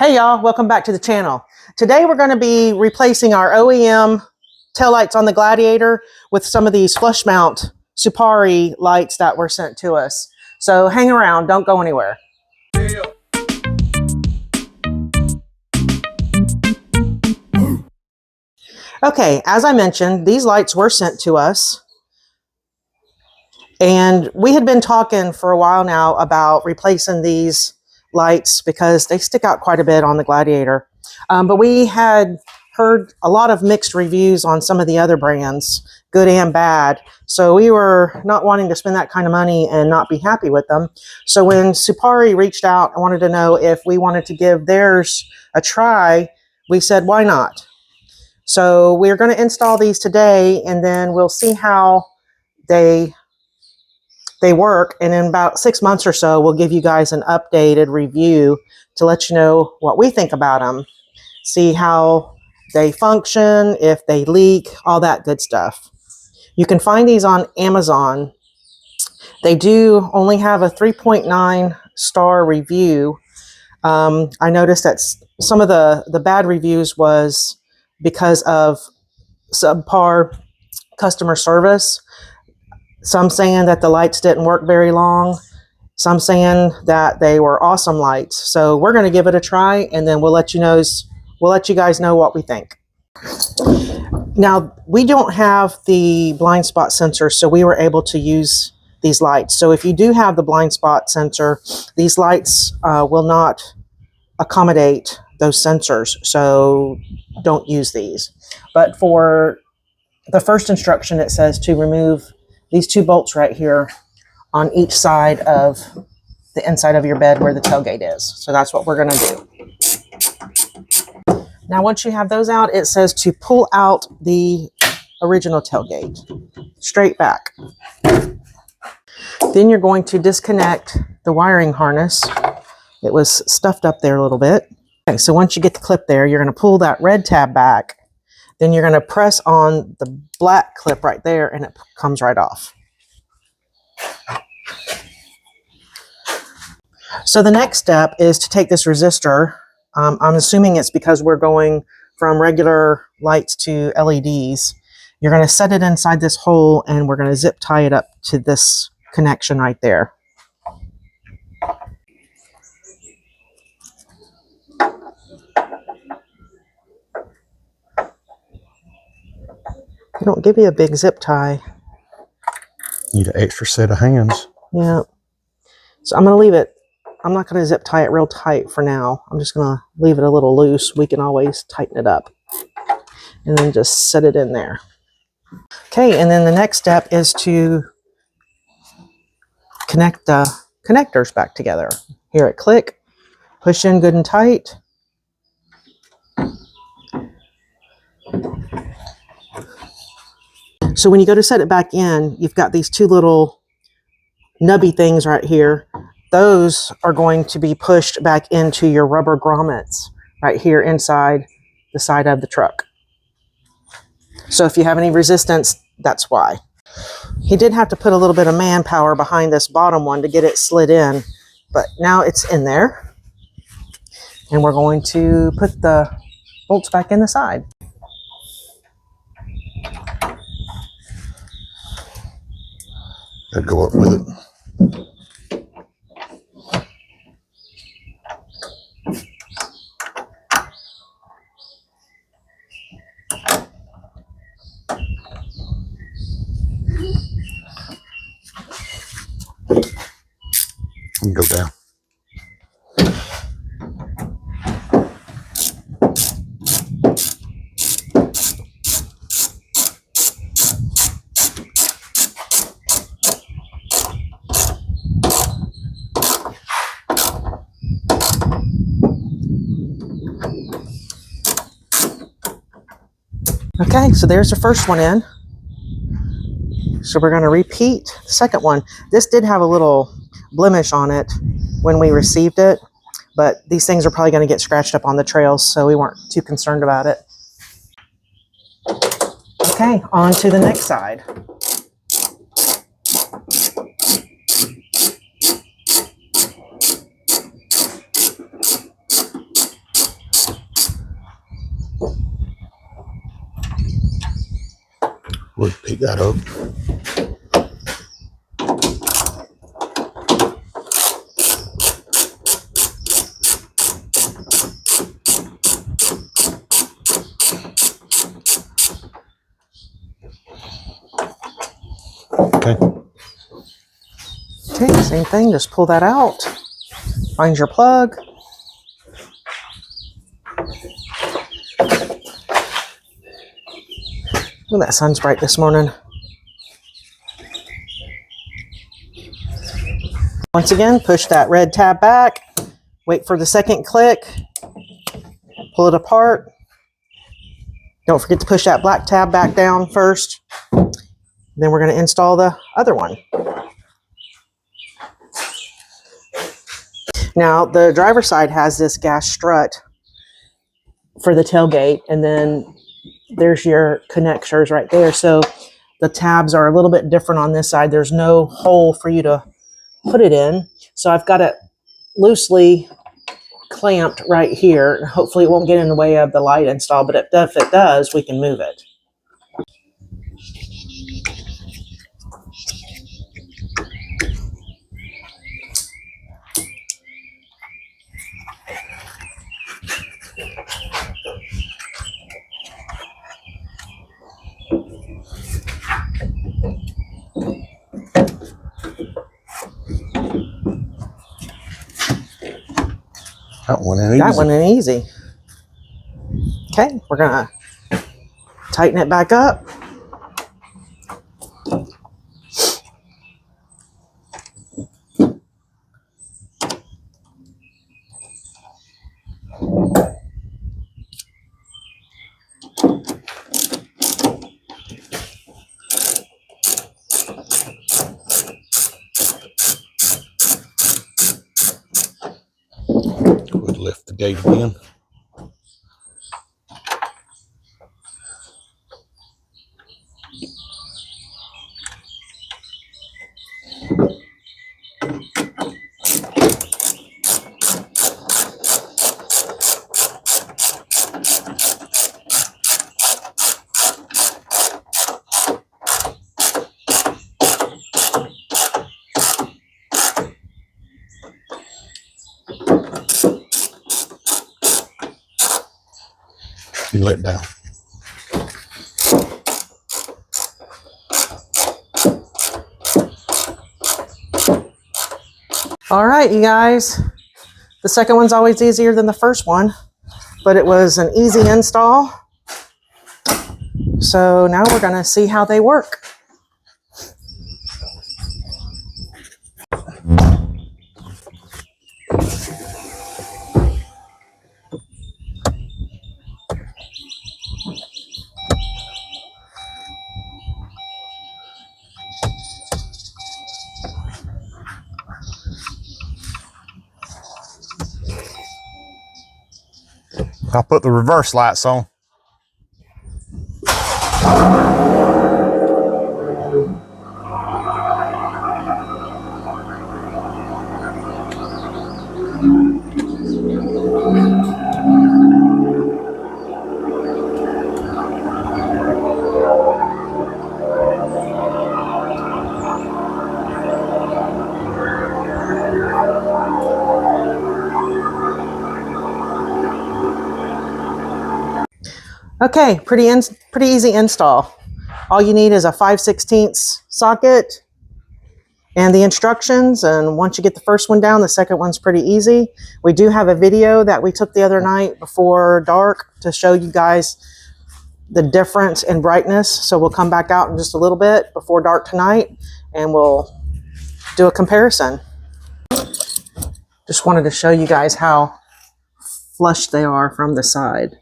Hey y'all, welcome back to the channel. Today we're going to be replacing our OEM taillights on the Gladiator with some of these flush mount Suparee lights that were sent to us. So hang around, don't go anywhere. Okay, as I mentioned, these lights were sent to us. And we had been talking for a while now about replacing these lights because they stick out quite a bit on the Gladiator. But we had heard a lot of mixed reviews on some of the other brands, good and bad. So we were not wanting to spend that kind of money and not be happy with them. So when Suparee reached out and wanted to know if we wanted to give theirs a try, we said, why not? So we're going to install these today, and then we'll see how they work, and in about 6 months or so we'll give you guys an updated review to let you know what we think about them, see how they function, if they leak, all that good stuff. You can find these on Amazon. They do only have a 3.9 star review. I noticed that some of the bad reviews was because of subpar customer service. Some saying that the lights didn't work very long. Some saying that they were awesome lights. So we're going to give it a try, and then we'll let you guys know what we think. Now, we don't have the blind spot sensor, so we were able to use these lights. So if you do have the blind spot sensor, these lights will not accommodate those sensors, so don't use these. But for the first instruction, it says to remove these two bolts right here on each side of the inside of your bed where the tailgate is. So that's what we're going to do. Now, once you have those out, it says to pull out the original tailgate straight back. Then you're going to disconnect the wiring harness. It was stuffed up there a little bit. Okay, so once you get the clip there, you're going to pull that red tab back. Then you're going to press on the black clip right there, and it comes right off. So the next step is to take this resistor. I'm assuming it's because we're going from regular lights to LEDs. You're going to set it inside this hole, and we're going to zip tie it up to this connection right there. They don't give you a big zip tie. Need an extra set of hands. Yeah. So I'm going to leave it. I'm not going to zip tie it real tight for now. I'm just going to leave it a little loose. We can always tighten it up. And then just set it in there. Okay, and then the next step is to connect the connectors back together. Here at click, push in good and tight. So when you go to set it back in, you've got these two little nubby things right here. Those are going to be pushed back into your rubber grommets right here inside the side of the truck. So if you have any resistance, that's why. He did have to put a little bit of manpower behind this bottom one to get it slid in, but now it's in there. And we're going to put the bolts back in the side. I'd go up with it. And go down. Okay, so there's the first one in. So we're going to repeat the second one. This did have a little blemish on it when we received it, but these things are probably going to get scratched up on the trails, so we weren't too concerned about it. Okay, on to the next side. Would pick that up. Okay. Okay, same thing, just pull that out. Find your plug. Ooh, that sun's bright this morning. Once again, push that red tab back. Wait for the second click. Pull it apart. Don't forget to push that black tab back down first. Then we're going to install the other one. Now, the driver's side has this gas strut for the tailgate, and then there's your connectors right there. So the tabs are a little bit different on this side. There's no hole for you to put it in. So I've got it loosely clamped right here. Hopefully it won't get in the way of the light install, but if it does, we can move it. That one ain't easy. That one ain't easy. Okay, we're gonna tighten it back up. Would lift the gate again. You let it down. All right, you guys. The second one's always easier than the first one, but it was an easy install. So now we're gonna see how they work. I'll put the reverse lights on. Okay, pretty easy install. All you need is a 5/16 socket and the instructions, and once you get the first one down, the second one's pretty easy. We do have a video that we took the other night before dark to show you guys the difference in brightness, so we'll come back out in just a little bit before dark tonight and we'll do a comparison. Just wanted to show you guys how flush they are from the side.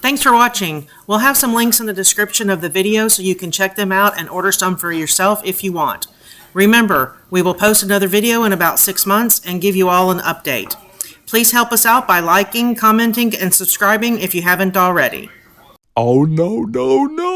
Thanks for watching. We'll have some links in the description of the video so you can check them out and order some for yourself if you want. Remember, we will post another video in about 6 months and give you all an update. Please help us out by liking, commenting, and subscribing if you haven't already. Oh, no, no, no.